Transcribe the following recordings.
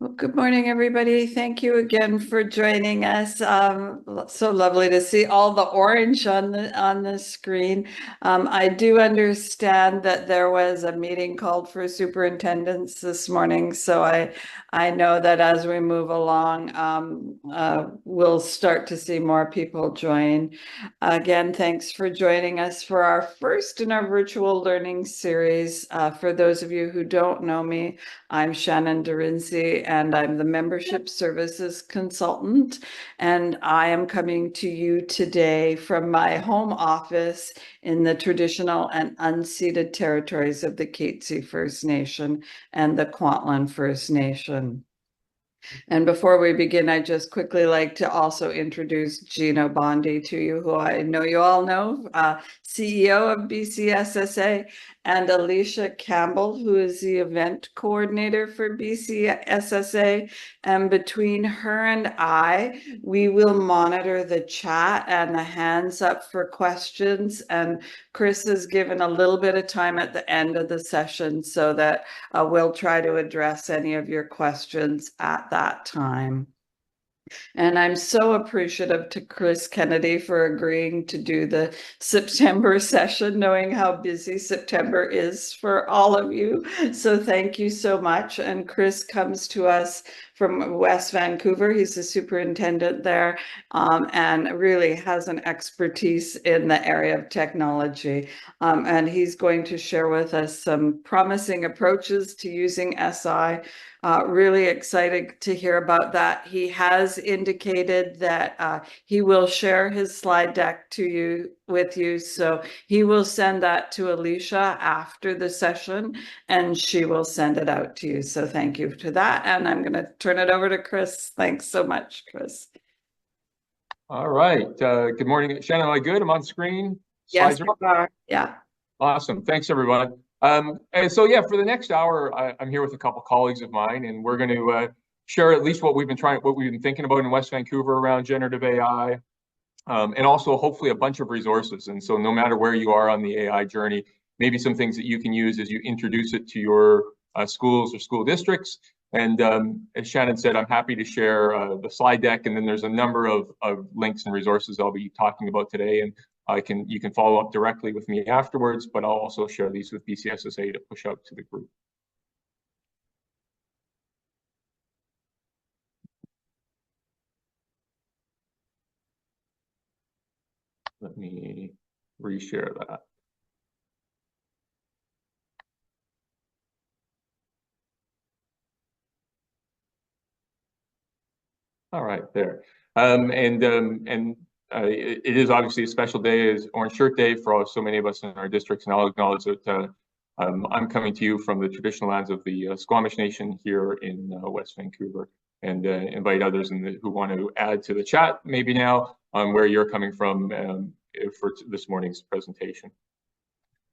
Well, good morning, everybody. Thank you again for joining us. So lovely to see all the orange on the screen. I do understand that there was a meeting called for superintendents this morning, so I know that as we move along, we'll start to see more people join. Again, thanks for joining us for our first in our virtual learning series. For those of you who don't know me, I'm Shannon Dorinzi, and I'm the Membership Services Consultant. And I am coming to you today from my home office in the traditional and unceded territories of the Katzie First Nation and the Kwantlen First Nation. And before we begin, I'd just quickly like to also introduce Gino Bondi to you, who I know you all know, CEO of BCSSA, and Alicia Campbell, who is the event coordinator for BCSSA. And between her and I, we will monitor the chat and the hands up for questions. And Chris has given a little bit of time at the end of the session so that we'll try to address any of your questions at that time. And I'm so appreciative to Chris Kennedy for agreeing to do the September session, knowing how busy September is for all of you. So thank you so much. And Chris comes to us from West Vancouver. He's the superintendent there, and really has an expertise in the area of technology. And he's going to share with us some promising approaches to using SI. Really excited to hear about that. He has indicated that he will share his slide deck with you. So he will send that to Alicia after the session, and she will send it out to you. So thank you for that. And I'm going to turn it over to Chris. Thanks so much, Chris. All right. Good morning, Shannon. Am I good? I'm on screen. Yes, Slides you are. Yeah. Awesome. Thanks, everyone. And so, yeah, for the next hour, I'm here with a couple colleagues of mine, and we're going to share at least what we've been thinking about in West Vancouver around generative AI, and also hopefully a bunch of resources. And so, no matter where you are on the AI journey, maybe some things that you can use as you introduce it to your schools or school districts. And as Shannon said, I'm happy to share the slide deck, and then there's a number of links and resources I'll be talking about today. And you can follow up directly with me afterwards, but I'll also share these with BCSSA to push out to the group. Let me reshare that. All right, there. It is obviously a special day, is Orange Shirt Day for so many of us in our districts, and I'll acknowledge that I'm coming to you from the traditional lands of the Squamish Nation here in West Vancouver, and invite others who want to add to the chat maybe now on where you're coming from for this morning's presentation.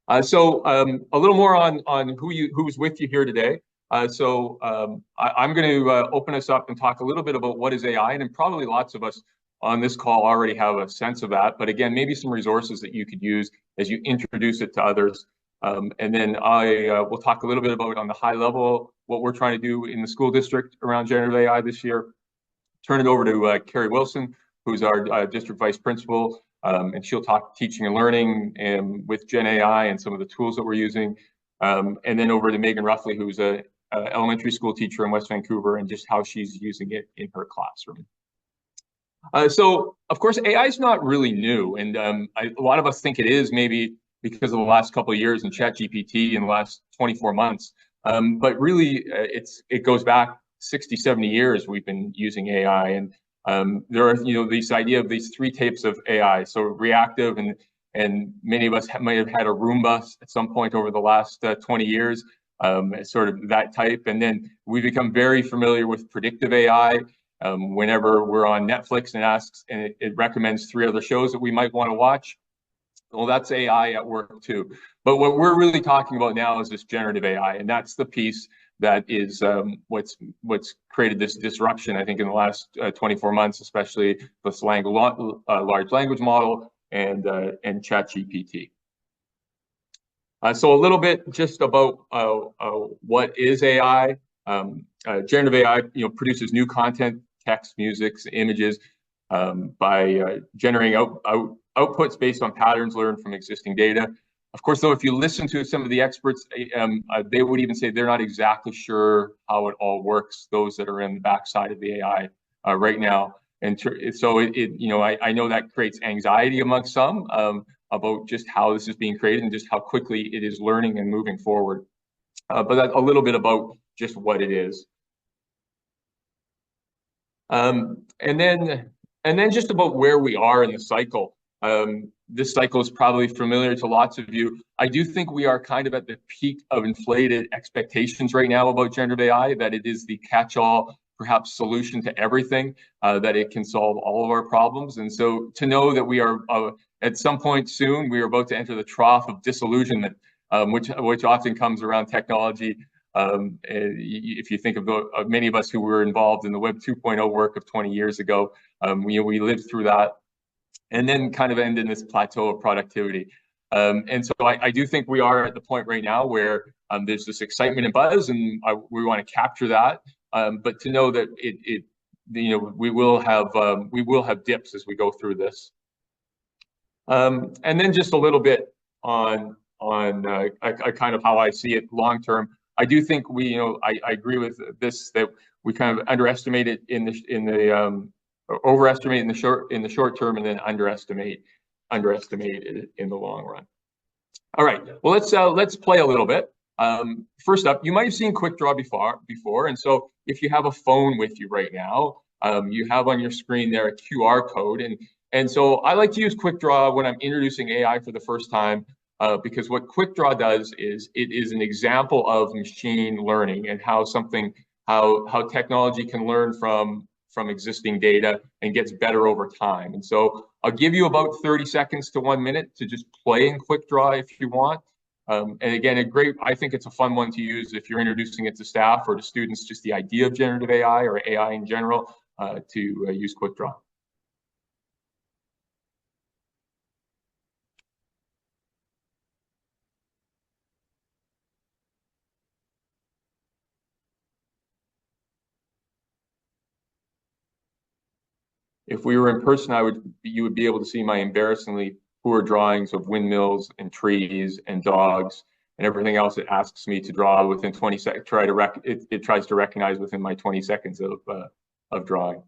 A little more on who's with you here today. I'm going to open us up and talk a little bit about what is AI, and probably lots of us on this call already have a sense of that. But again, maybe some resources that you could use as you introduce it to others. And then I will talk a little bit about on the high level what we're trying to do in the school district around generative AI this year. Turn it over to Carrie Wilson, who's our district vice principal, and she'll talk teaching and learning and with Gen AI and some of the tools that we're using. And then over to Megan Ruffley, who's a elementary school teacher in West Vancouver, and just how she's using it in her classroom. So, of course, AI is not really new, and a lot of us think it is, maybe because of the last couple of years in ChatGPT in the last 24 months. But really, it goes back 60, 70 years we've been using AI, and there are this idea of these three types of AI. So reactive, and many of us might have had a Roomba at some point over the last 20 years. Sort of that type. And then we become very familiar with predictive AI. Whenever we're on Netflix and it recommends 3 other shows that we might want to watch, well, that's AI at work too. But what we're really talking about now is this generative AI, and that's the piece that is what's created this disruption, I think, in the last 24 months, especially this large language model and ChatGPT. So a little bit just about what is AI. Generative AI, produces new content, text, music, images, by generating outputs based on patterns learned from existing data. Of course, though, if you listen to some of the experts, they would even say they're not exactly sure how it all works, those that are in the backside of the AI right now. And so I know that creates anxiety amongst some about just how this is being created and just how quickly it is learning and moving forward. But that's a little bit about just what it is. And then just about where we are in the cycle. This cycle is probably familiar to lots of you. I do think we are kind of at the peak of inflated expectations right now about generative AI, that it is the catch-all, perhaps solution to everything, that it can solve all of our problems. And so to know that we are, at some point soon, we are about to enter the trough of disillusionment, which often comes around technology. If you think of many of us who were involved in the Web 2.0 work of 20 years ago, we lived through that, and then kind of end in this plateau of productivity. And so I do think we are at the point right now where there's this excitement and buzz, and we want to capture that. But to know that we will have dips as we go through this. And then just a little bit on kind of how I see it long term. I do think I agree with this, that we kind of overestimate it in the short term, and then underestimate it in the long run. All right, well, let's play a little bit. First up, you might have seen Quick Draw before, and so if you have a phone with you right now, you have on your screen there a QR code, and so I like to use Quick Draw when I'm introducing AI for the first time. Because what Quick Draw does is it is an example of machine learning and how technology can learn from existing data and gets better over time. And so I'll give you about 30 seconds to 1 minute to just play in Quick Draw if you want. And again, I think it's a fun one to use if you're introducing it to staff or to students, just the idea of generative AI or AI in general, to use Quick Draw. If we were in person, you would be able to see my embarrassingly poor drawings of windmills and trees and dogs and everything else it asks me to draw within 20 seconds. It tries to recognize within my 20 seconds of drawing.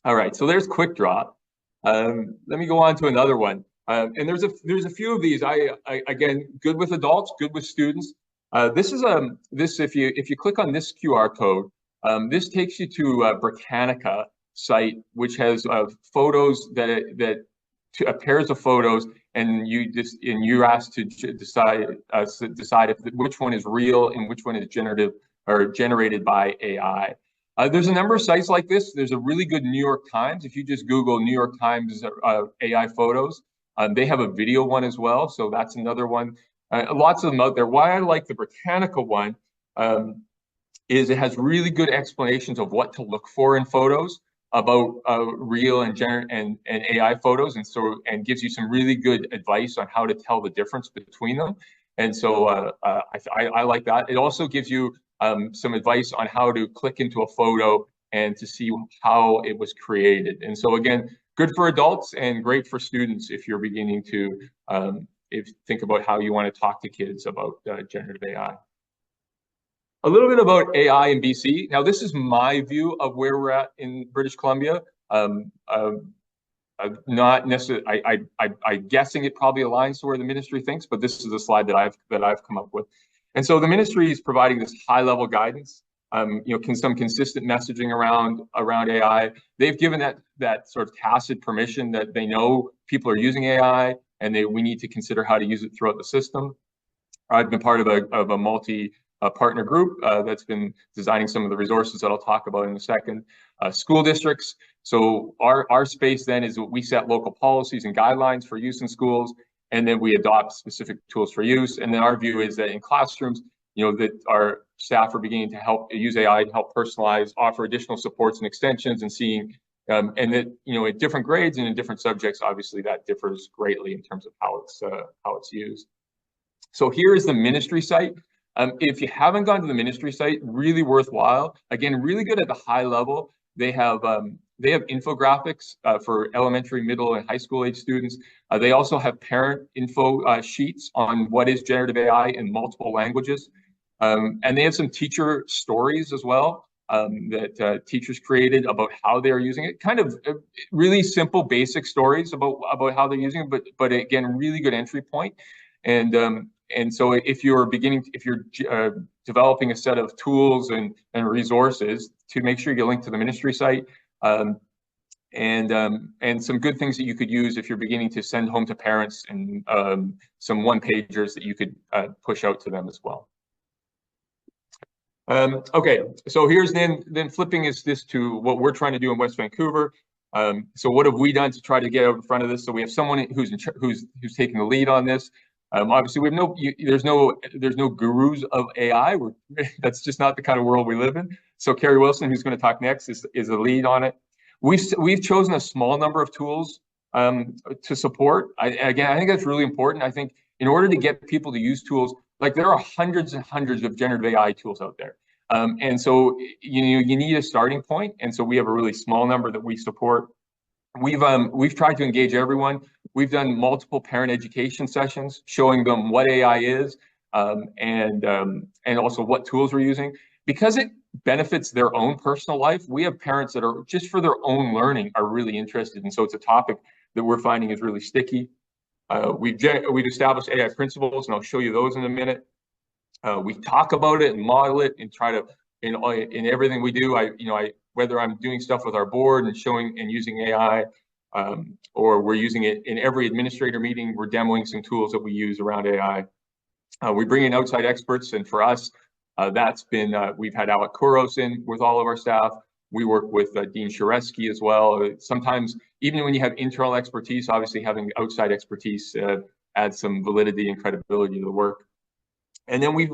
All right, so there's Quick Draw. Let me go on to another one. And there's a few of these. Again, good with adults, good with students. If you click on this QR code, this takes you to Britannica site, which has photos pairs of photos, and you're asked to decide which one is real and which one is generative or generated by AI. There's a number of sites like this. There's a really good New York Times. If you just Google New York Times AI photos, they have a video one as well. So that's another one. Lots of them out there. Why I like the Britannica one is it has really good explanations of what to look for in photos about real and AI photos, and gives you some really good advice on how to tell the difference between them. And so I like that. It also gives you some advice on how to click into a photo and to see how it was created. And so again, good for adults and great for students if you're beginning to think about how you want to talk to kids about generative AI. A little bit about AI in BC. Now, this is my view of where we're at in British Columbia. Not necessarily. I'm guessing it probably aligns to where the ministry thinks, but this is a slide that I've come up with. And so the ministry is providing this high-level guidance. Some consistent messaging around AI. They've given that sort of tacit permission that they know people are using AI, and we need to consider how to use it throughout the system. I've been part of a multi-partner group that's been designing some of the resources that I'll talk about in a second. School districts. So our space then is we set local policies and guidelines for use in schools, and then we adopt specific tools for use. And then our view is that in classrooms, that our staff are beginning to help use AI to help personalize, offer additional supports and extensions, and seeing, and that at different grades and in different subjects, obviously that differs greatly in terms of how it's used. So here is the ministry site. If you haven't gone to the ministry site, really worthwhile. Again, really good at the high level. They have infographics for elementary, middle, and high school age students. They also have parent info sheets on what is generative AI in multiple languages. And they have some teacher stories as well that teachers created about how they're using it. Kind of really simple, basic stories about how they're using it, but again, really good entry point. And so if you're developing a set of tools and resources, to make sure you link to the ministry site, and some good things that you could use if you're beginning to send home to parents, and some one-pagers that you could push out to them as well. Okay, so here's then flipping this to what we're trying to do in West Vancouver. So what have we done to try to get out in front of this? So we have someone who's taking the lead on this. Obviously, we have there's no gurus of AI. That's just not the kind of world we live in. So Carrie Wilson, who's going to talk next, is the lead on it. We've chosen a small number of tools to support. I think that's really important. I think in order to get people to use tools, like there are hundreds and hundreds of generative AI tools out there. And so you need a starting point. And so we have a really small number that we support. We've tried to engage everyone. We've done multiple parent education sessions showing them what AI is, and also what tools we're using. Because it benefits their own personal life, we have parents that are just for their own learning are really interested. And so it's a topic that we're finding is really sticky. We've established AI principles, and I'll show you those in a minute. We talk about it and model it and try to, in everything we do, whether I'm doing stuff with our board and showing and using AI, or we're using it in every administrator meeting, we're demoing some tools that we use around AI. We bring in outside experts, and for us, that's been, we've had Alec Kouros in with all of our staff. We work with Dean Sharesky as well. Sometimes, even when you have internal expertise, obviously having outside expertise adds some validity and credibility to the work. And then we've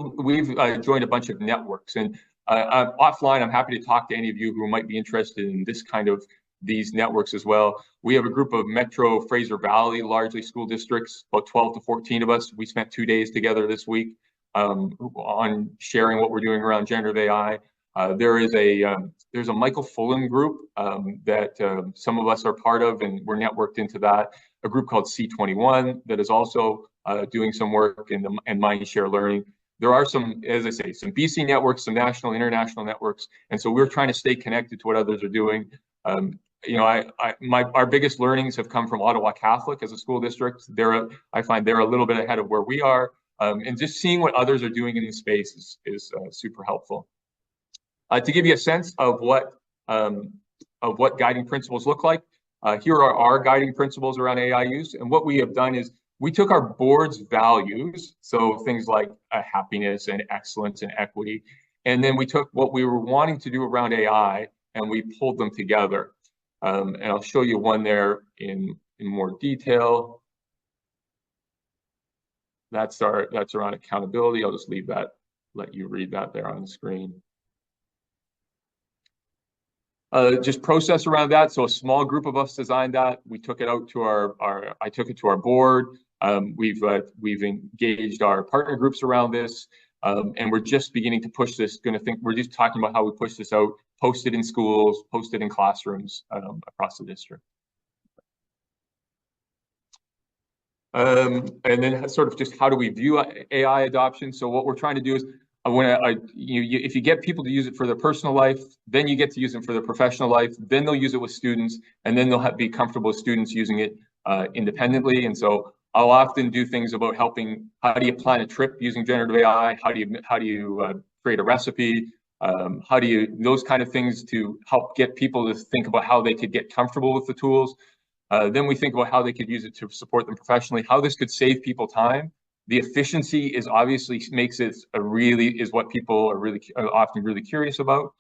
joined a bunch of networks. And offline, I'm happy to talk to any of you who might be interested in this kind of these networks as well. We have a group of Metro Fraser Valley, largely school districts, about 12 to 14 of us. We spent 2 days together this week on sharing what we're doing around generative AI. There's a Michael Fullen group that some of us are part of, and we're networked into that. A group called C21 that is also doing some work in Mindshare Learning. There are some, as I say, some BC networks, some national, international networks, and so we're trying to stay connected to what others are doing. Our biggest learnings have come from Ottawa Catholic as a school district. I find they're a little bit ahead of where we are, and just seeing what others are doing in this space is super helpful. To give you a sense of what guiding principles look like, here are our guiding principles around AI use. And what we have done is we took our board's values, so things like happiness and excellence and equity, and then we took what we were wanting to do around AI and we pulled them together. And I'll show you one there in more detail. That's around accountability. I'll just leave that, let you read that there on the screen. Just process around that. So a small group of us designed that. We took it out to I took it to our board. We've engaged our partner groups around this, and we're just beginning to push this. We're just talking about how we push this out, post it in schools, post it in classrooms across the district. And then sort of just how do we view AI adoption? So what we're trying to do is, if you get people to use it for their personal life, then you get to use it for their professional life, then they'll use it with students, and then they'll be comfortable with students using it independently. And so I'll often do things about helping, how do you plan a trip using generative AI? How do you create a recipe? Those kind of things to help get people to think about how they could get comfortable with the tools. Then we think about how they could use it to support them professionally, how this could save people time. The efficiency is obviously is what people are often really curious about.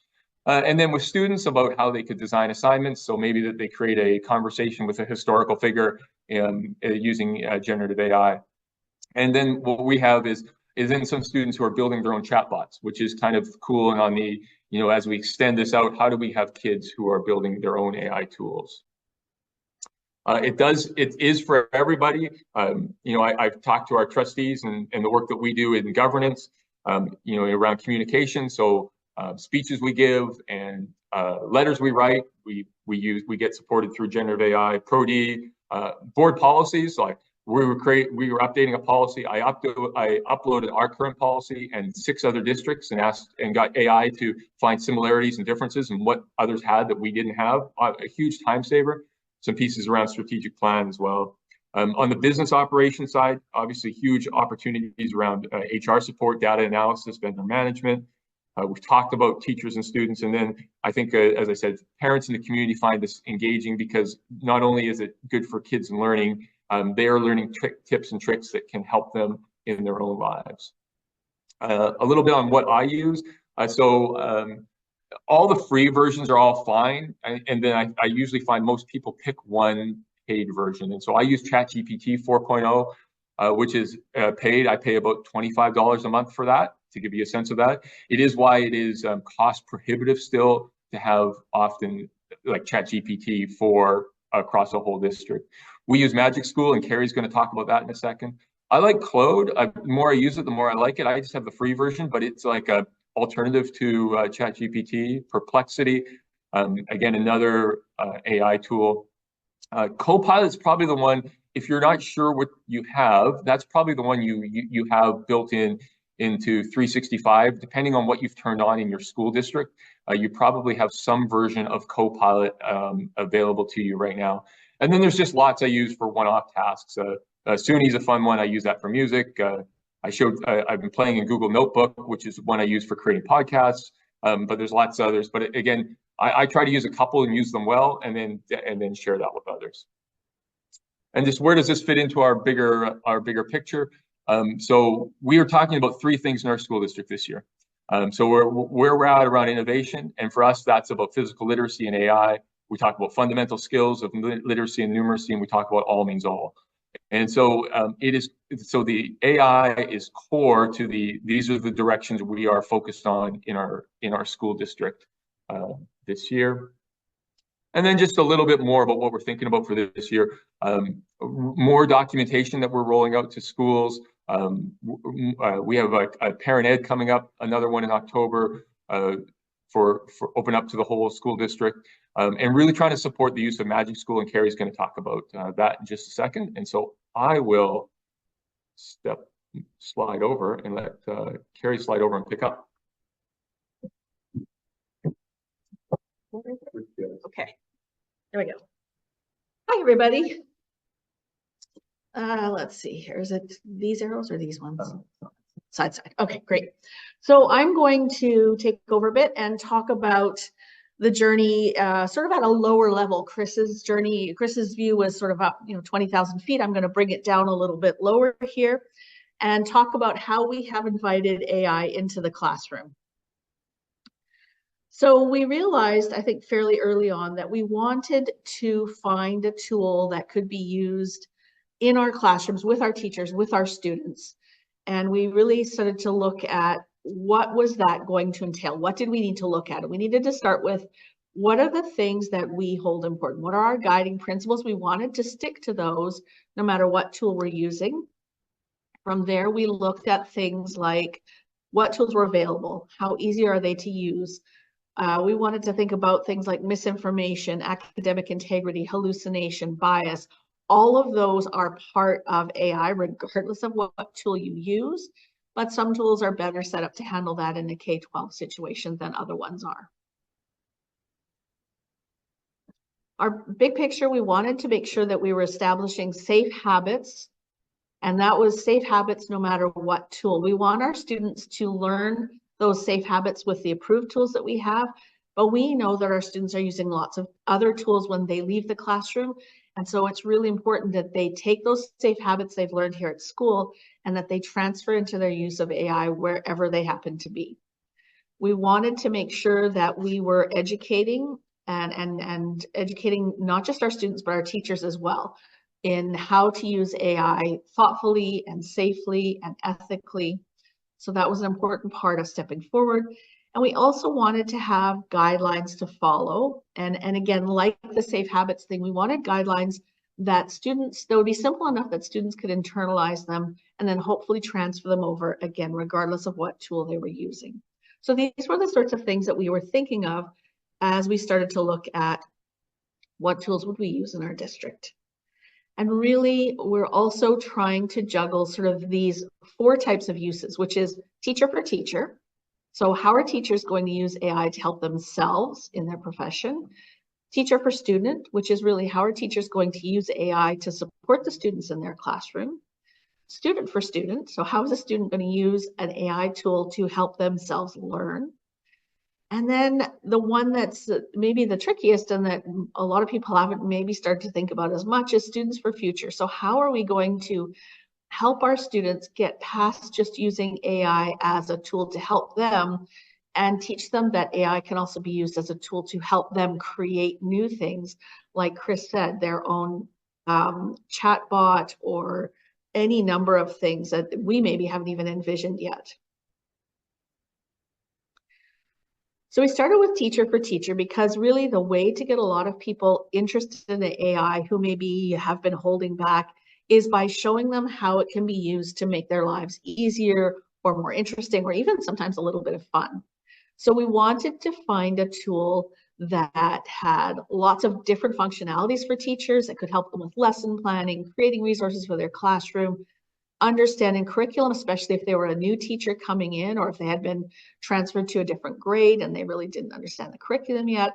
And then with students about how they could design assignments. So maybe that they create a conversation with a historical figure using generative AI. And then what we have is then some students who are building their own chatbots, which is kind of cool. And on the, as we extend this out, how do we have kids who are building their own AI tools? It is for everybody. I've talked to our trustees and the work that we do in governance. around communication. So speeches we give and letters we write, we get supported through generative AI, Pro-D, board policies. Like we were updating a policy. I uploaded our current policy and 6 other districts and got AI to find similarities and differences and what others had that we didn't have. A huge time saver. Some pieces around strategic plan as well. On the business operation side, obviously huge opportunities around HR support, data analysis, vendor management. We've talked about teachers and students, and then I think, as I said, parents in the community find this engaging because not only is it good for kids and learning, they are learning tips and tricks that can help them in their own lives. A little bit on what I use. All the free versions are all fine, and then I usually find most people pick one paid version. And so I use ChatGPT 4.0, which is paid. I pay about $25 a month for that, to give you a sense of that. It is why it is cost prohibitive still to have often like ChatGPT for across a whole district. We use Magic School, and Carrie's going to talk about that in a second. I like Claude. The more I use it, the more I like it. I just have the free version, but it's like a alternative to ChatGPT. Perplexity, again, another AI tool. Copilot is probably the one, if you're not sure what you have, that's probably the one you have built into 365. Depending on what you've turned on in your school district, you probably have some version of Copilot available to you right now. And then there's just lots I use for one-off tasks. SUNY's a fun one. I use that for music. I've been playing in Google Notebook, which is one I use for creating podcasts. But there's lots of others. But again, I try to use a couple and use them well, and then share that with others. And just where does this fit into our bigger picture? So we are talking about 3 things in our school district this year. So where we're at around innovation, and for us, that's about physical literacy and AI. We talk about fundamental skills of literacy and numeracy, and we talk about all means all. And so the AI is core to these are the directions we are focused on in our school district this year. And then just a little bit more about what we're thinking about for this year. More documentation that we're rolling out to schools. We have a parent ed coming up, another one in October for open up to the whole school district. And really trying to support the use of Magic School, and Carrie's going to talk about that in just a second. And so I will slide over and let Carrie slide over and pick up. Okay, there we go. Hi, everybody. Let's see here. Is it these arrows or these ones? Side. Okay, great. So I'm going to take over a bit and talk about the journey sort of at a lower level. Chris's journey, Chris's view was sort of up, 20,000 feet. I'm going to bring it down a little bit lower here and talk about how we have invited AI into the classroom. So we realized, I think fairly early on, that we wanted to find a tool that could be used in our classrooms with our teachers, with our students. And we really started to look at what was that going to entail? What did we need to look at? And we needed to start with, what are the things that we hold important? What are our guiding principles? We wanted to stick to those no matter what tool we're using. From there, we looked at things like what tools were available, how easy are they to use. We wanted to think about things like misinformation, academic integrity, hallucination, bias. All of those are part of AI, regardless of what tool you use. But some tools are better set up to handle that in a K-12 situation than other ones are. Our big picture, we wanted to make sure that we were establishing safe habits, and that was safe habits no matter what tool. We want our students to learn those safe habits with the approved tools that we have, but we know that our students are using lots of other tools when they leave the classroom. And so it's really important that they take those safe habits they've learned here at school and that they transfer into their use of AI wherever they happen to be. We wanted to make sure that we were educating and educating not just our students, but our teachers as well in how to use AI thoughtfully and safely and ethically. So that was an important part of stepping forward. And we also wanted to have guidelines to follow. And again, like the safe habits thing, we wanted guidelines that would be simple enough that students could internalize them and then hopefully transfer them over again, regardless of what tool they were using. So these were the sorts of things that we were thinking of as we started to look at what tools would we use in our district. And really, we're also trying to juggle sort of these 4 types of uses, which is teacher for teacher. So how are teachers going to use AI to help themselves in their profession? Teacher for student, which is really how are teachers going to use AI to support the students in their classroom? Student for student, so how is a student going to use an AI tool to help themselves learn? And then the one that's maybe the trickiest and that a lot of people haven't maybe started to think about as much is students for future. So how are we going to help our students get past just using AI as a tool to help them and teach them that AI can also be used as a tool to help them create new things, like Chris said, their own chatbot or any number of things that we maybe haven't even envisioned yet. So we started with teacher for teacher because really the way to get a lot of people interested in the AI who maybe have been holding back is by showing them how it can be used to make their lives easier or more interesting or even sometimes a little bit of fun. So we wanted to find a tool that had lots of different functionalities for teachers that could help them with lesson planning, creating resources for their classroom, understanding curriculum, especially if they were a new teacher coming in or if they had been transferred to a different grade and they really didn't understand the curriculum yet.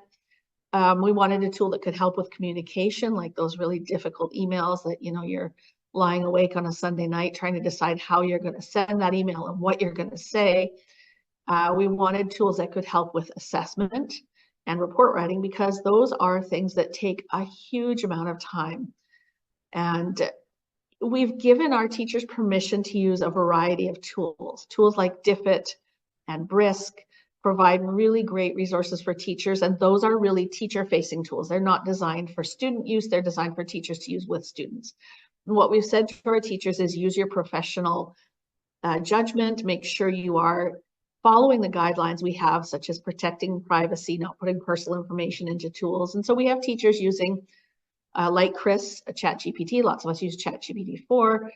We wanted a tool that could help with communication, like those really difficult emails that, you know, you're lying awake on a Sunday night trying to decide how you're going to send that email and what you're going to say. We wanted tools that could help with assessment and report writing because those are things that take a huge amount of time. And we've given our teachers permission to use a variety of tools. Tools like DFIT and Brisk provide really great resources for teachers, and those are really teacher-facing tools. They're not designed for student use, they're designed for teachers to use with students. And what we've said to our teachers is use your professional judgment, make sure you are following the guidelines we have, such as protecting privacy, not putting personal information into tools. And so we have teachers using, like Chris, ChatGPT, lots of us use ChatGPT 4,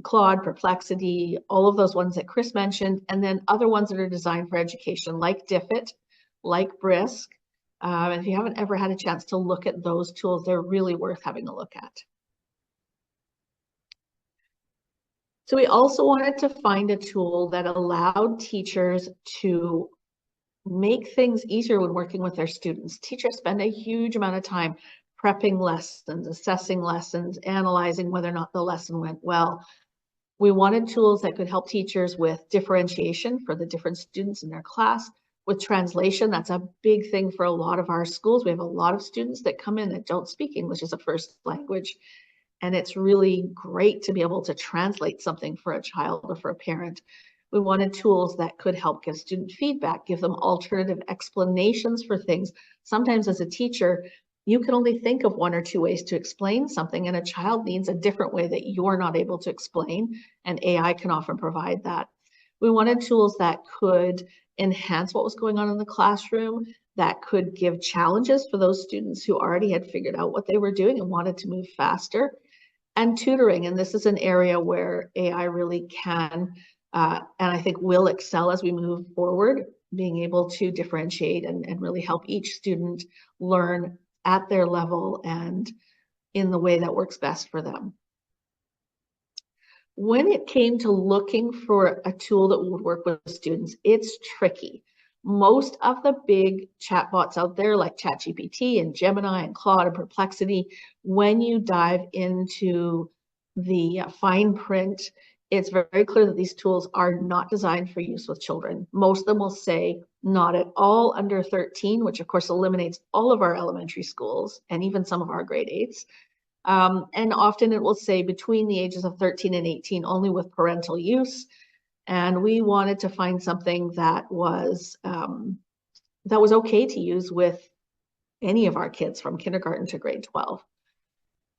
Claude, Perplexity, all of those ones that Chris mentioned, and then other ones that are designed for education, like DFIT, like Brisk. If you haven't ever had a chance to look at those tools, they're really worth having a look at. So we also wanted to find a tool that allowed teachers to make things easier when working with their students. Teachers spend a huge amount of time prepping lessons, assessing lessons, analyzing whether or not the lesson went well. We wanted tools that could help teachers with differentiation for the different students in their class, with translation. That's a big thing for a lot of our schools. We have a lot of students that come in that don't speak English as a first language. And it's really great to be able to translate something for a child or for a parent. We wanted tools that could help give student feedback, give them alternative explanations for things. Sometimes as a teacher, you can only think of 1 or 2 ways to explain something, and a child needs a different way that you're not able to explain, and AI can often provide that. We wanted tools that could enhance what was going on in the classroom, that could give challenges for those students who already had figured out what they were doing and wanted to move faster. And tutoring, and this is an area where AI really can, and I think will excel as we move forward, being able to differentiate and really help each student learn at their level and in the way that works best for them. When it came to looking for a tool that would work with students, it's tricky. Most of the big chatbots out there like ChatGPT and Gemini and Claude and Perplexity, when you dive into the fine print, it's very clear that these tools are not designed for use with children. Most of them will say not at all under 13, which of course eliminates all of our elementary schools and even some of our grade 8s. And often it will say between the ages of 13 and 18, only with parental use. And we wanted to find something that was okay to use with any of our kids from kindergarten to grade 12.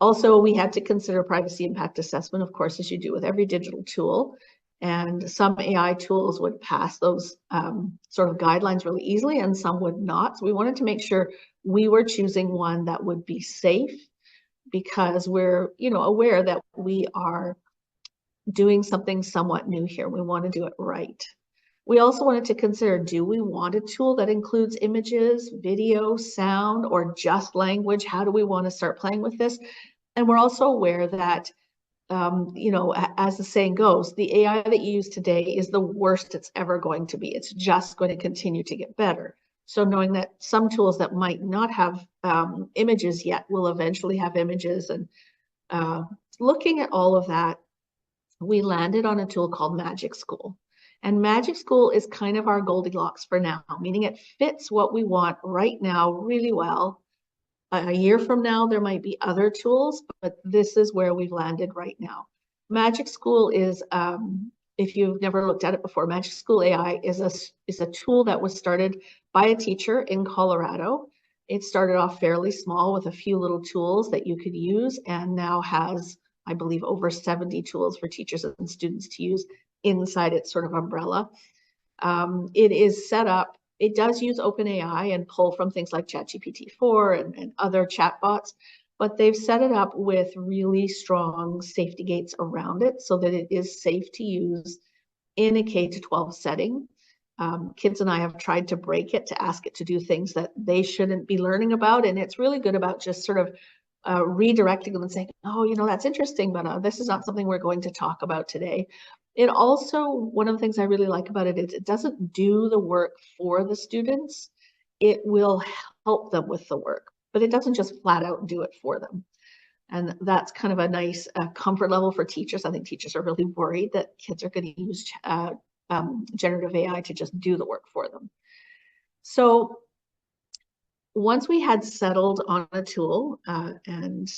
Also, we had to consider privacy impact assessment, of course, as you do with every digital tool. And some AI tools would pass those sort of guidelines really easily, and some would not. So we wanted to make sure we were choosing one that would be safe, because we're, aware that we are doing something somewhat new here. We want to do it right. We also wanted to consider, do we want a tool that includes images, video, sound, or just language? How do we want to start playing with this? And we're also aware that, as the saying goes, the AI that you use today is the worst it's ever going to be. It's just going to continue to get better. So knowing that some tools that might not have images yet will eventually have images, and looking at all of that, we landed on a tool called Magic School. And Magic School is kind of our Goldilocks for now, meaning it fits what we want right now really well. A year from now, there might be other tools, but this is where we've landed right now. Magic School is, if you've never looked at it before, Magic School AI is a tool that was started by a teacher in Colorado. It started off fairly small with a few little tools that you could use, and now has, I believe, over 70 tools for teachers and students to use inside its sort of umbrella. It is set up, it does use OpenAI and pull from things like ChatGPT-4 and other chatbots, but they've set it up with really strong safety gates around it so that it is safe to use in a K-12 setting. Kids and I have tried to break it to ask it to do things that they shouldn't be learning about, and it's really good about just sort of redirecting them and saying, oh, that's interesting, but this is not something we're going to talk about today. It also, one of the things I really like about it is it doesn't do the work for the students. It will help them with the work, but it doesn't just flat out do it for them. And that's kind of a nice comfort level for teachers. I think teachers are really worried that kids are going to use generative AI to just do the work for them. So once we had settled on a tool and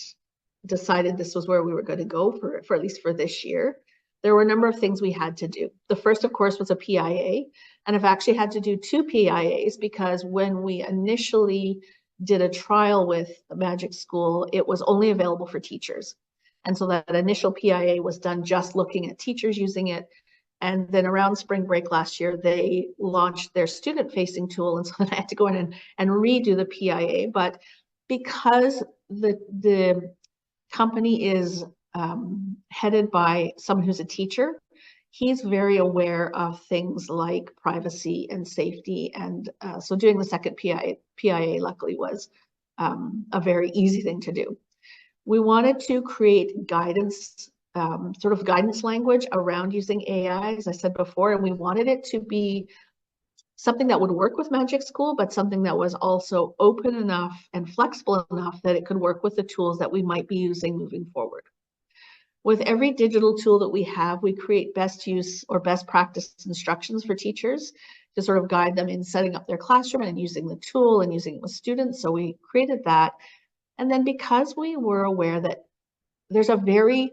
decided this was where we were going to go for at least for this year, there were a number of things we had to do. The first, of course, was a PIA, and I've actually had to do 2 PIAs because when we initially did a trial with Magic School, it was only available for teachers. And so that initial PIA was done just looking at teachers using it. And then around spring break last year, they launched their student-facing tool, and so then I had to go in and redo the PIA. But because the company is headed by someone who's a teacher, he's very aware of things like privacy and safety. And so doing the second PIA luckily was a very easy thing to do. We wanted to create guidance, sort of guidance language around using AI, as I said before, and we wanted it to be something that would work with Magic School, but something that was also open enough and flexible enough that it could work with the tools that we might be using moving forward. With every digital tool that we have, we create best use or best practice instructions for teachers to sort of guide them in setting up their classroom and using the tool and using it with students. So we created that. And then because we were aware that there's a very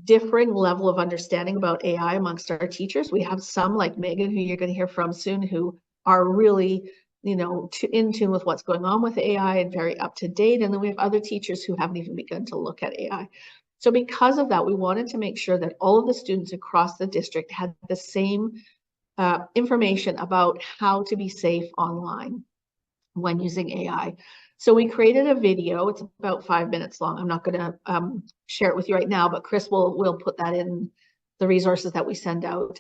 differing level of understanding about AI amongst our teachers, we have some like Megan, who you're going to hear from soon, who are really, in tune with what's going on with AI and very up to date. And then we have other teachers who haven't even begun to look at AI. So because of that, we wanted to make sure that all of the students across the district had the same information about how to be safe online when using AI. So we created a video. It's about 5 minutes long. I'm not going to share it with you right now, but Chris will put that in the resources that we send out.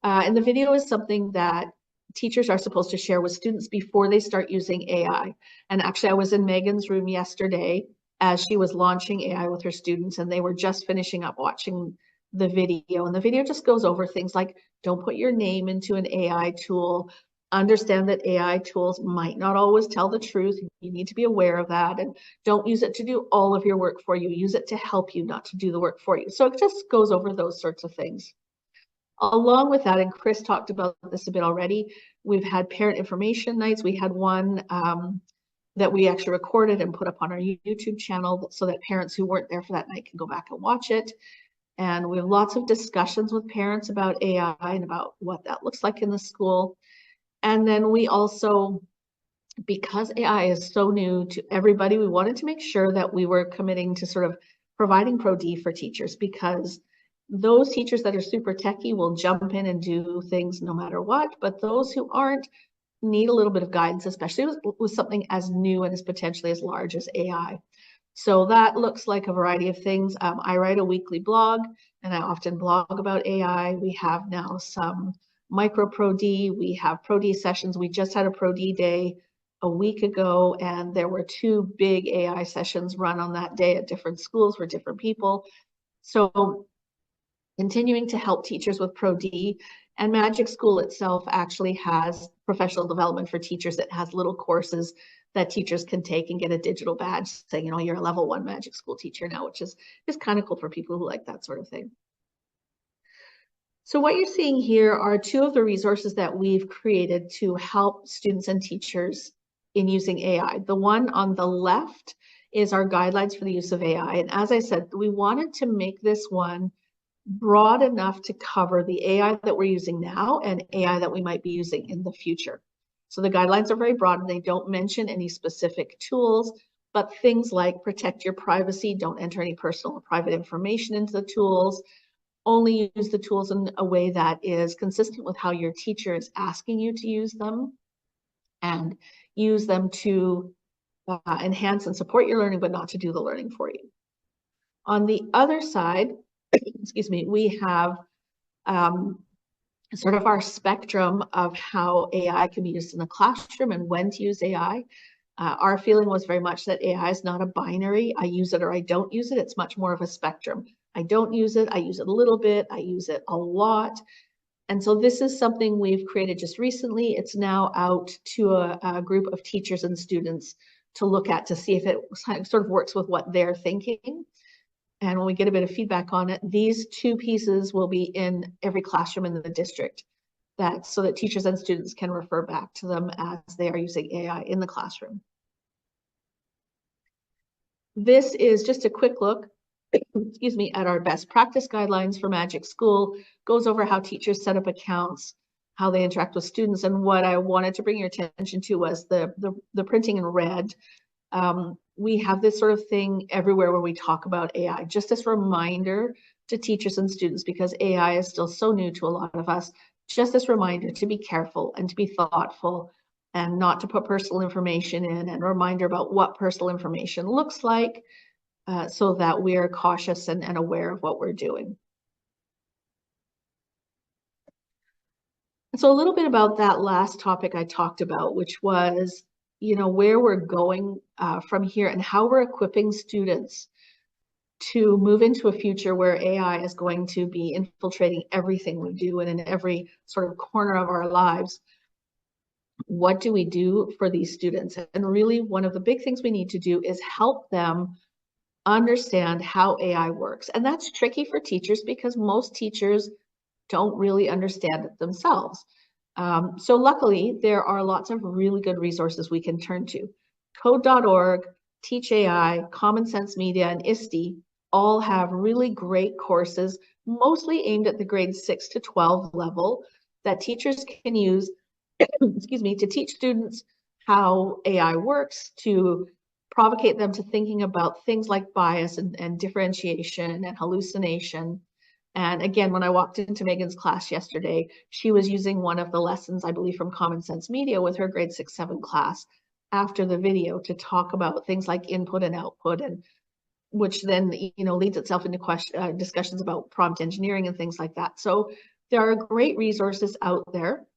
And the video is something that teachers are supposed to share with students before they start using AI. And actually, I was in Megan's room yesterday as she was launching AI with her students, and they were just finishing up watching the video. And the video just goes over things like, don't put your name into an AI tool. Understand that AI tools might not always tell the truth. You need to be aware of that. And don't use it to do all of your work for you. Use it to help you, not to do the work for you. So it just goes over those sorts of things. Along with that, and Chris talked about this a bit already, we've had parent information nights. We had one that we actually recorded and put up on our YouTube channel so that parents who weren't there for that night can go back and watch it. And we have lots of discussions with parents about AI and about what that looks like in the school. And then we also, because AI is so new to everybody, we wanted to make sure that we were committing to sort of providing Pro D for teachers, because those teachers that are super techie will jump in and do things no matter what, but those who aren't need a little bit of guidance, especially with something as new and as potentially as large as AI. So that looks like a variety of things. I write a weekly blog, and I often blog about AI. We have now some micro Pro D. We have Pro D sessions. We just had a Pro D day a week ago, and there were 2 big AI sessions run on that day at different schools for different people. So continuing to help teachers with Pro D, and Magic School itself actually has professional development for teachers. It has little courses that teachers can take and get a digital badge saying, you know, you're a level 1 Magic School teacher now, which is kind of cool for people who like that sort of thing. So what you're seeing here are 2 of the resources that we've created to help students and teachers in using AI. The one on the left is our guidelines for the use of AI. And as I said, we wanted to make this one broad enough to cover the AI that we're using now and AI that we might be using in the future. So the guidelines are very broad and they don't mention any specific tools, but things like protect your privacy, don't enter any personal or private information into the tools, only use the tools in a way that is consistent with how your teacher is asking you to use them, and use them to enhance and support your learning, but not to do the learning for you. On the other side, excuse me, we have sort of our spectrum of how AI can be used in the classroom and when to use AI. Our feeling was very much that AI is not a binary, I use it or I don't use it. It's much more of a spectrum. I don't use it, I use it a little bit, I use it a lot. And so this is something we've created just recently. It's now out to a group of teachers and students to look at to see if it sort of works with what they're thinking. And when we get a bit of feedback on it, these 2 pieces will be in every classroom in the district, so that teachers and students can refer back to them as they are using AI in the classroom. This is just a quick look, excuse me, at our best practice guidelines for Magic School. Goes over how teachers set up accounts, how they interact with students, and what I wanted to bring your attention to was the printing in red. We have this sort of thing everywhere where we talk about AI, just as a reminder to teachers and students, because AI is still so new to a lot of us, just this reminder to be careful and to be thoughtful and not to put personal information in, and a reminder about what personal information looks like, so that we are cautious and aware of what we're doing. So a little bit about that last topic I talked about, which was, you know, where we're going from here and how we're equipping students to move into a future where AI is going to be infiltrating everything we do and in every sort of corner of our lives. What do we do for these students? And really, one of the big things we need to do is help them understand how AI works. And that's tricky for teachers because most teachers don't really understand it themselves. So luckily, there are lots of really good resources we can turn to. Code.org, Teach AI, Common Sense Media, and ISTE all have really great courses, mostly aimed at the grades 6 to 12 level, that teachers can use, excuse me, to teach students how AI works, to provocate them to thinking about things like bias and differentiation and hallucination. And again, when I walked into Megan's class yesterday, she was using one of the lessons, I believe, from Common Sense Media with her grade 6-7 class after the video to talk about things like input and output, and which then, you know, leads itself into discussions about prompt engineering and things like that. So there are great resources out there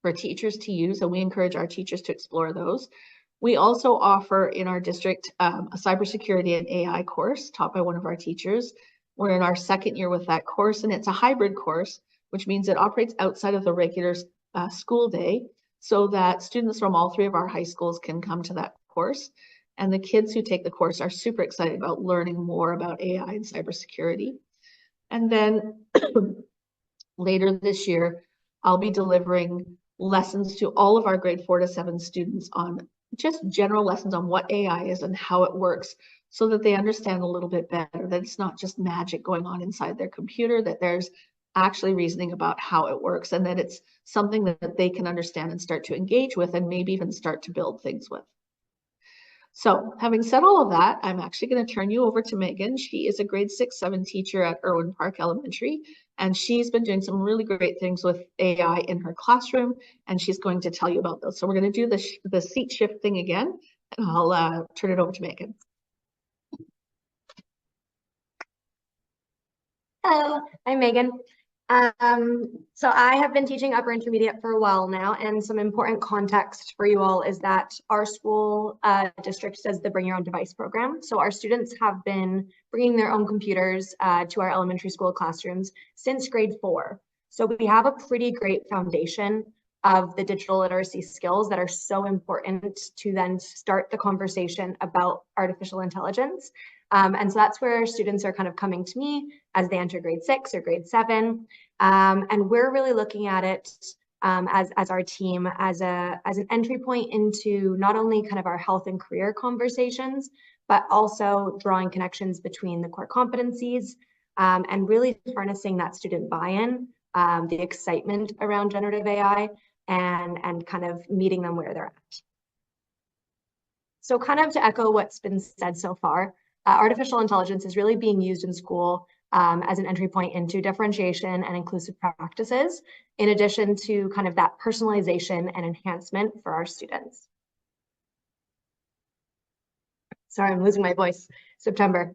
for teachers to use, and we encourage our teachers to explore those. We also offer in our district a cybersecurity and AI course taught by one of our teachers. We're in our 2nd year with that course, and it's a hybrid course, which means it operates outside of the regular school day, so that students from all 3 of our high schools can come to that course. And the kids who take the course are super excited about learning more about AI and cybersecurity. And then later this year, I'll be delivering lessons to all of our grade 4 to 7 students on just general lessons on what AI is and how it works, so that they understand a little bit better, that it's not just magic going on inside their computer, that there's actually reasoning about how it works, and that it's something that they can understand and start to engage with, and maybe even start to build things with. So having said all of that, I'm actually going to turn you over to Megan. She is a grade 6-7 teacher at Irwin Park Elementary, and she's been doing some really great things with AI in her classroom, and she's going to tell you about those. So we're going to do the seat shift thing again, and I'll turn it over to Megan. Hello, I'm Megan. So I have been teaching upper intermediate for a while now, and some important context for you all is that our school district does the Bring Your Own Device program. So our students have been bringing their own computers to our elementary school classrooms since grade 4. So we have a pretty great foundation of the digital literacy skills that are so important to then start the conversation about artificial intelligence. And so that's where students are kind of coming to me as they enter grade 6 or grade 7. And we're really looking at it as our team as an entry point into not only kind of our health and career conversations, but also drawing connections between the core competencies and really harnessing that student buy-in, the excitement around generative AI, and kind of meeting them where they're at. So kind of to echo what's been said so far, artificial intelligence is really being used in school as an entry point into differentiation and inclusive practices, in addition to kind of that personalization and enhancement for our students. Sorry, I'm losing my voice. September.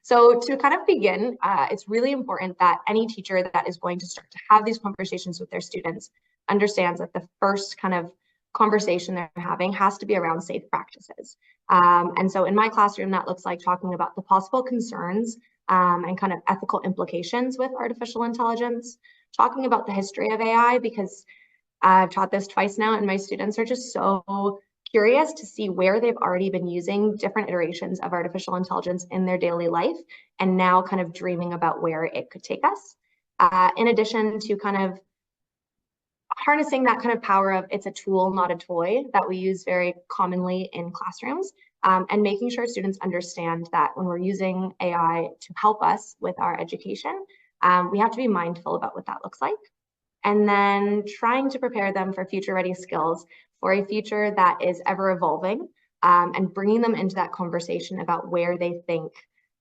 So to kind of begin, it's really important that any teacher that is going to start to have these conversations with their students understands that the first kind of conversation they're having has to be around safe practices. And so in my classroom, that looks like talking about the possible concerns and kind of ethical implications with artificial intelligence, talking about the history of AI, because I've taught this twice now, and my students are just so curious to see where they've already been using different iterations of artificial intelligence in their daily life, and now kind of dreaming about where it could take us. In addition to kind of harnessing that kind of power of it's a tool, not a toy, that we use very commonly in classrooms, and making sure students understand that when we're using AI to help us with our education, we have to be mindful about what that looks like. And then trying to prepare them for future-ready skills for a future that is ever evolving, and bringing them into that conversation about where they think,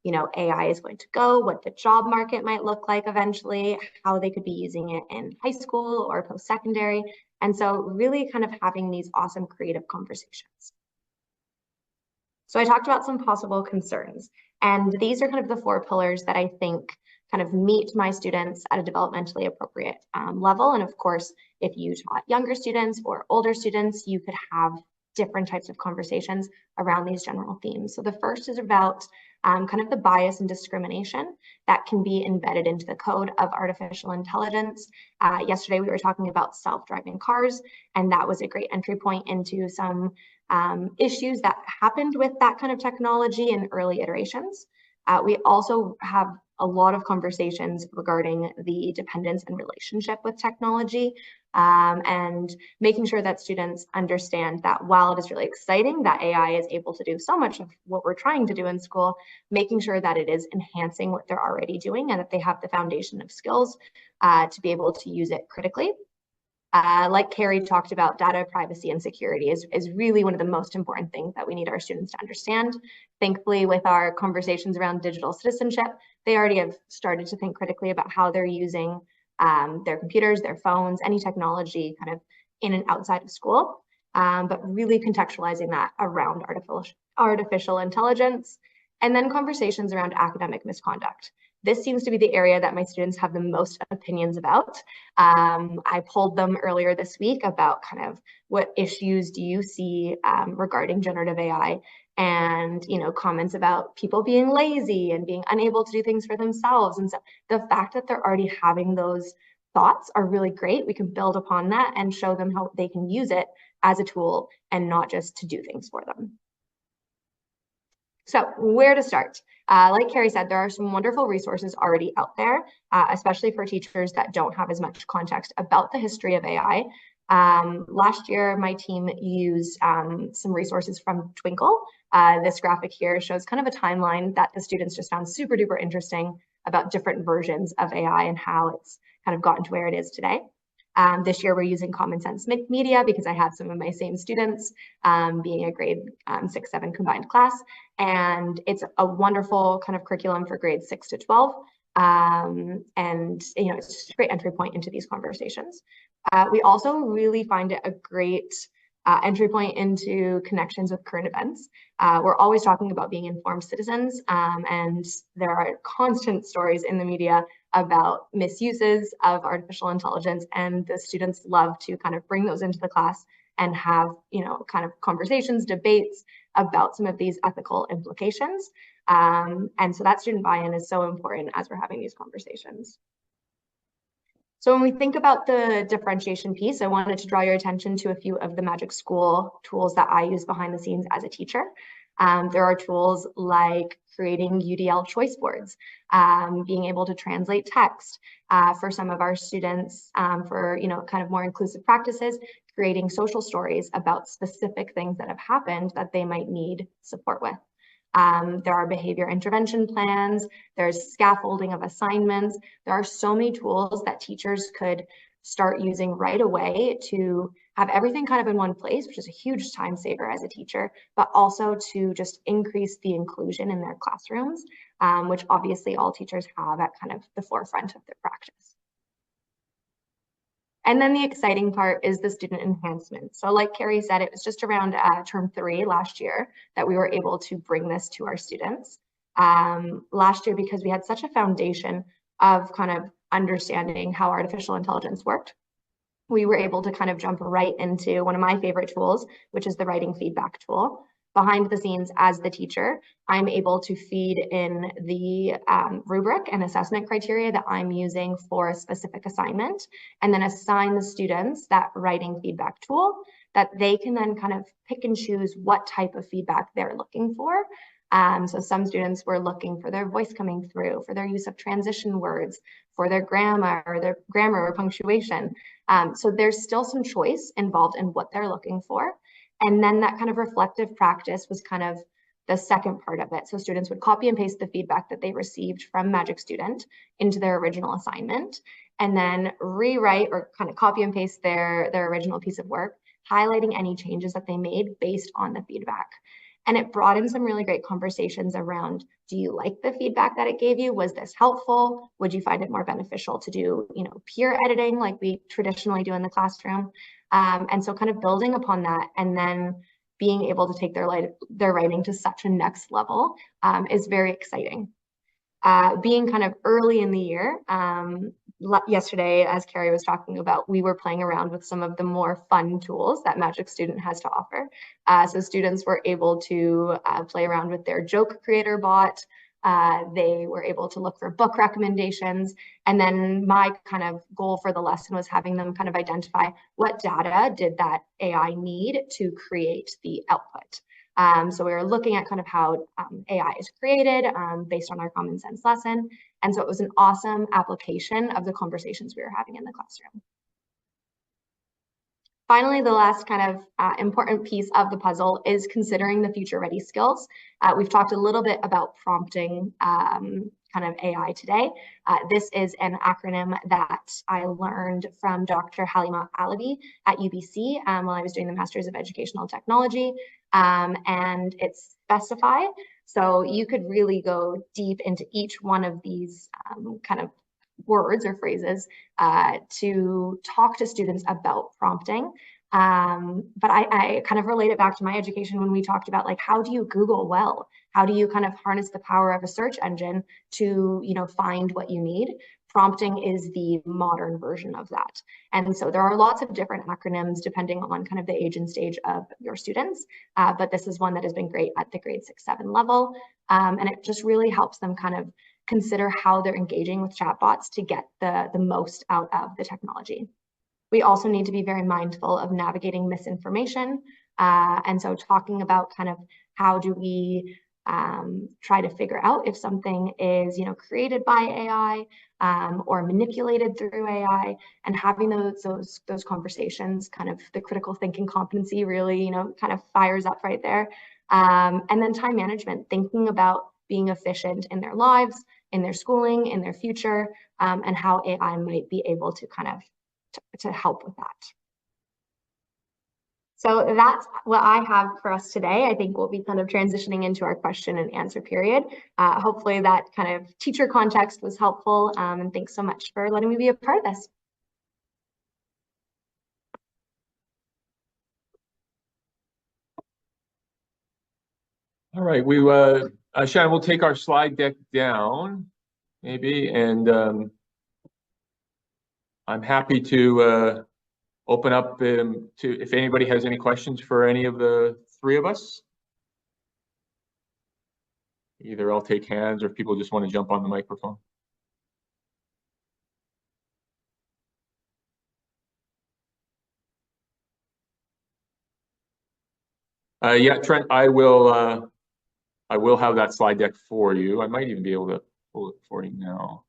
you know, AI is going to go, what the job market might look like eventually, how they could be using it in high school or post-secondary. And so really kind of having these awesome creative conversations. So I talked about some possible concerns, and these are kind of the 4 pillars that I think kind of meet my students at a developmentally appropriate level. And of course, if you taught younger students or older students, you could have different types of conversations around these general themes. So the first is about kind of the bias and discrimination that can be embedded into the code of artificial intelligence. Yesterday, we were talking about self-driving cars, and that was a great entry point into some issues that happened with that kind of technology in early iterations. We also have a lot of conversations regarding the dependence and relationship with technology, and making sure that students understand that while it is really exciting that AI is able to do so much of what we're trying to do in school, making sure that it is enhancing what they're already doing and that they have the foundation of skills to be able to use it critically. Like Carrie talked about, data privacy and security is really one of the most important things that we need our students to understand. Thankfully, with our conversations around digital citizenship, they already have started to think critically about how they're using their computers, their phones, any technology kind of in and outside of school, but really contextualizing that around artificial intelligence. And then conversations around academic misconduct. This seems to be the area that my students have the most opinions about. I polled them earlier this week about kind of what issues do you see regarding generative AI, and comments about people being lazy and being unable to do things for themselves. And so the fact that they're already having those thoughts are really great. We can build upon that and show them how they can use it as a tool and not just to do things for them. So where to start? Like Carrie said, there are some wonderful resources already out there, especially for teachers that don't have as much context about the history of AI. Last year, my team used some resources from Twinkle. This graphic here shows kind of a timeline that the students just found super duper interesting about different versions of AI and how it's kind of gotten to where it is today. This year, we're using Common Sense Media because I had some of my same students being a grade 6-7 combined class. And it's a wonderful kind of curriculum for grades 6 to 12. And it's just a great entry point into these conversations. We also really find it a great entry point into connections with current events. We're always talking about being informed citizens, and there are constant stories in the media about misuses of artificial intelligence, and the students love to kind of bring those into the class and have, you know, kind of conversations, debates about some of these ethical implications. And so that student buy-in is so important as we're having these conversations. So when we think about the differentiation piece, I wanted to draw your attention to a few of the Magic School tools that I use behind the scenes as a teacher. There are tools like creating UDL choice boards, being able to translate text for some of our students, for, you know, kind of more inclusive practices, creating social stories about specific things that have happened that they might need support with. There are behavior intervention plans, there's scaffolding of assignments. There are so many tools that teachers could start using right away to have everything kind of in one place, which is a huge time saver as a teacher, but also to just increase the inclusion in their classrooms, which obviously all teachers have at kind of the forefront of their practice. And then the exciting part is the student enhancement. So like Carrie said, it was just around term 3 last year that we were able to bring this to our students. Last year, because we had such a foundation of kind of understanding how artificial intelligence worked, we were able to kind of jump right into one of my favorite tools, which is the writing feedback tool. Behind the scenes as the teacher, I'm able to feed in the rubric and assessment criteria that I'm using for a specific assignment, and then assign the students that writing feedback tool that they can then kind of pick and choose what type of feedback they're looking for. So some students were looking for their voice coming through, for their use of transition words, for their grammar or punctuation. So there's still some choice involved in what they're looking for. And then that kind of reflective practice was kind of the second part of it. So students would copy and paste the feedback that they received from Magic Student into their original assignment, and then rewrite or kind of copy and paste their original piece of work, highlighting any changes that they made based on the feedback. And it brought in some really great conversations around, do you like the feedback that it gave you? Was this helpful? Would you find it more beneficial to do, you know, peer editing like we traditionally do in the classroom? And so kind of building upon that and then being able to take their writing to such a next level is very exciting. Being kind of early in the year, yesterday, as Carrie was talking about, we were playing around with some of the more fun tools that Magic Student has to offer. So students were able to play around with their joke creator bot. They were able to look for book recommendations. And then my kind of goal for the lesson was having them kind of identify what data did that AI need to create the output. So we were looking at kind of how AI is created based on our common sense lesson. And so it was an awesome application of the conversations we were having in the classroom. Finally, the last kind of important piece of the puzzle is considering the future ready skills. We've talked a little bit about prompting kind of AI today. This is an acronym that I learned from Dr. Halima Alabi at UBC while I was doing the Masters of Educational Technology, and it's specify. So you could really go deep into each one of these kind of words or phrases to talk to students about prompting. But I kind of relate it back to my education when we talked about like, how do you Google well? How do you kind of harness the power of a search engine to, you know, find what you need? Prompting is the modern version of that. And so there are lots of different acronyms depending on kind of the age and stage of your students. But this is one that has been great at the grade 6-7 level. And it just really helps them kind of consider how they're engaging with chatbots to get the most out of the technology. We also need to be very mindful of navigating misinformation. And so talking about kind of how do we try to figure out if something is, you know, created by AI or manipulated through AI, and having those conversations, kind of the critical thinking competency really, you know, kind of fires up right there. And then time management, thinking about being efficient in their lives, in their schooling, in their future, and how AI might be able to kind of to help with that. So that's what I have for us today. I think we'll be kind of transitioning into our question and answer period. Hopefully that kind of teacher context was helpful, and thanks so much for letting me be a part of this. All right, Shannon, we'll take our slide deck down, maybe, and I'm happy to open up to if anybody has any questions for any of the three of us. Either I'll take hands, or if people just want to jump on the microphone. Yeah, Trent, I will have that slide deck for you. I might even be able to pull it for you now.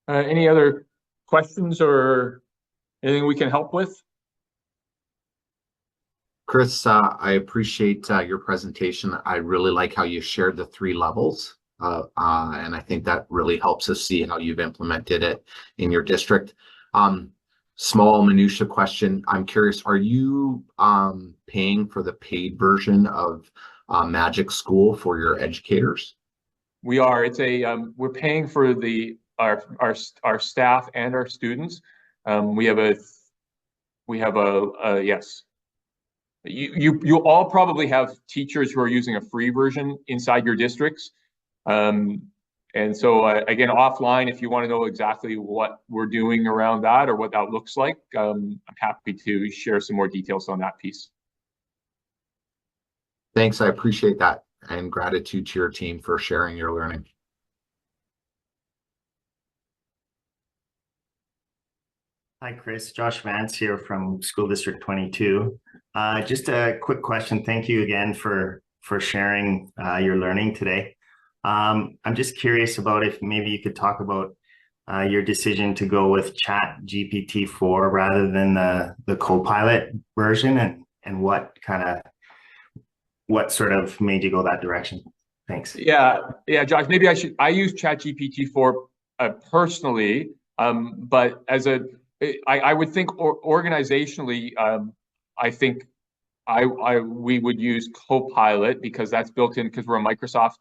Any other questions or anything we can help with? Chris, I appreciate your presentation. I really like how you shared the three levels, and I think that really helps us see how you've implemented it in your district. Small minutia question. I'm curious, are you paying for the paid version of Magic School for your educators? We are. It's we're paying for our staff and our students. We have a yes. You all probably have teachers who are using a free version inside your districts. And so again, offline, if you want to know exactly what we're doing around that or what that looks like, I'm happy to share some more details on that piece. Thanks, I appreciate that, and gratitude to your team for sharing your learning. Hi, Chris. Josh Vance here from School District 22. Just a quick question. Thank you again for sharing your learning today. I'm just curious about if maybe you could talk about your decision to go with ChatGPT-4 rather than the Copilot version, and what sort of made you go that direction? Thanks. Yeah, Josh. Maybe I use ChatGPT-4 personally, but as I would think organizationally, I think we would use Copilot because that's built in because we're a Microsoft.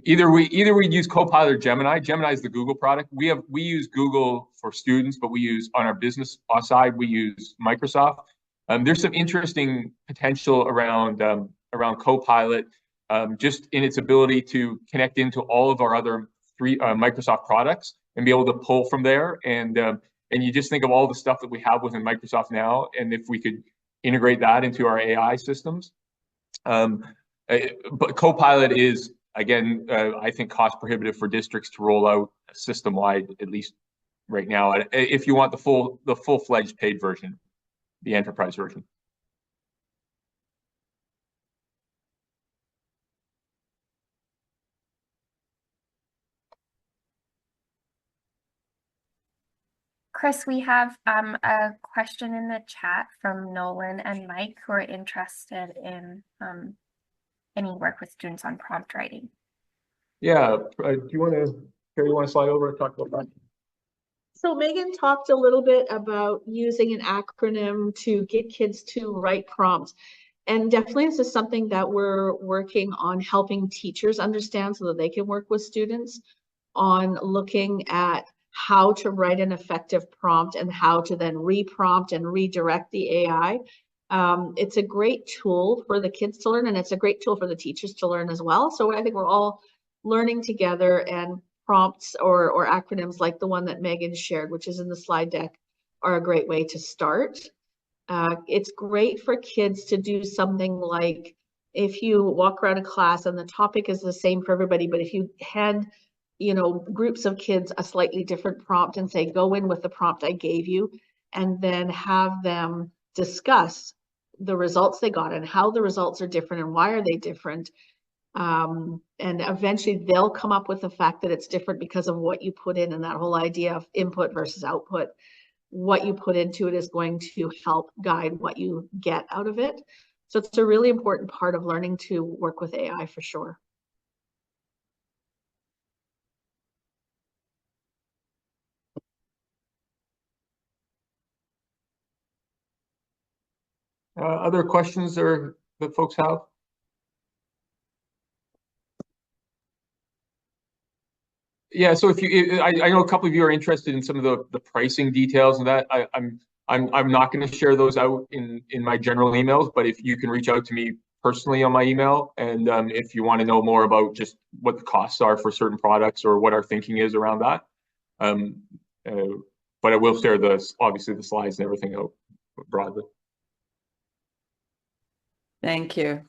Either we'd use Copilot or Gemini. Gemini is the Google product. We use Google for students, but we use on our business side we use Microsoft. There's some interesting potential around Copilot, just in its ability to connect into all of our other three Microsoft products and be able to pull from there. And you just think of all the stuff that we have within Microsoft now, and if we could integrate that into our AI systems. But Copilot is, again, I think cost prohibitive for districts to roll out system-wide, at least right now, if you want the full-fledged paid version, the enterprise version. Chris, we have a question in the chat from Nolan and Mike who are interested in any work with students on prompt writing. Yeah, do you want to slide over and talk about that? So Megan talked a little bit about using an acronym to get kids to write prompts. And definitely this is something that we're working on helping teachers understand so that they can work with students on looking at how to write an effective prompt and how to then re-prompt and redirect the AI. It's a great tool for the kids to learn, and it's a great tool for the teachers to learn as well. So I think we're all learning together, and prompts or acronyms like the one that Megan shared, which is in the slide deck, are a great way to start. It's great for kids to do something like, if you walk around a class and the topic is the same for everybody, but if you hand groups of kids a slightly different prompt and say, go in with the prompt I gave you, and then have them discuss the results they got and how the results are different and why are they different. And eventually they'll come up with the fact that it's different because of what you put in, and that whole idea of input versus output. What you put into it is going to help guide what you get out of it. So it's a really important part of learning to work with AI for sure. Other questions or that folks have? Yeah, so if you, I know a couple of you are interested in some of the pricing details and that I'm not going to share those out in my general emails, but if you can reach out to me personally on my email, and if you want to know more about just what the costs are for certain products or what our thinking is around that, but I will share obviously the slides and everything out broadly. Thank you.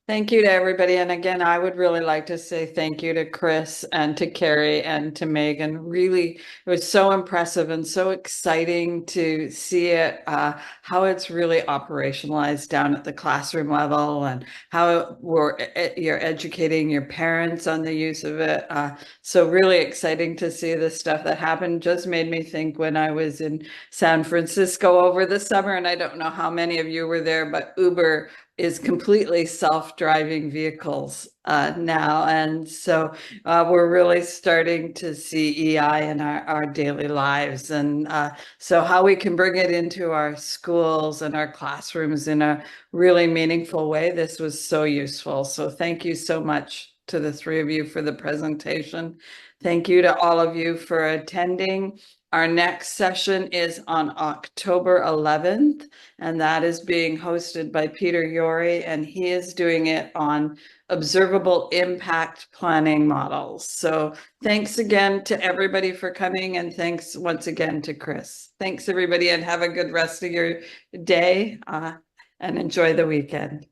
Thank you to everybody. And again, I would really like to say thank you to Chris and to Carrie and to Megan. Really, it was so impressive and so exciting to see it, how it's really operationalized down at the classroom level, and how you're educating your parents on the use of it. So really exciting to see the stuff that happened. Just made me think when I was in San Francisco over the summer, and I don't know how many of you were there, but Uber is completely self-driving vehicles now. And so we're really starting to see EI in our daily lives. And so how we can bring it into our schools and our classrooms in a really meaningful way. This was so useful. So thank you so much to the three of you for the presentation. Thank you to all of you for attending. Our next session is on October 11th, and that is being hosted by Peter Yori, and he is doing it on observable impact planning models. So thanks again to everybody for coming, and thanks once again to Chris. Thanks everybody, and have a good rest of your day, and enjoy the weekend.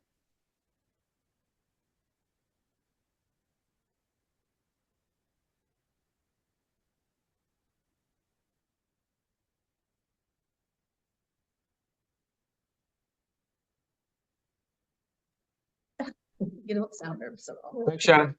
You don't sound nervous at all. Thanks, Shannon.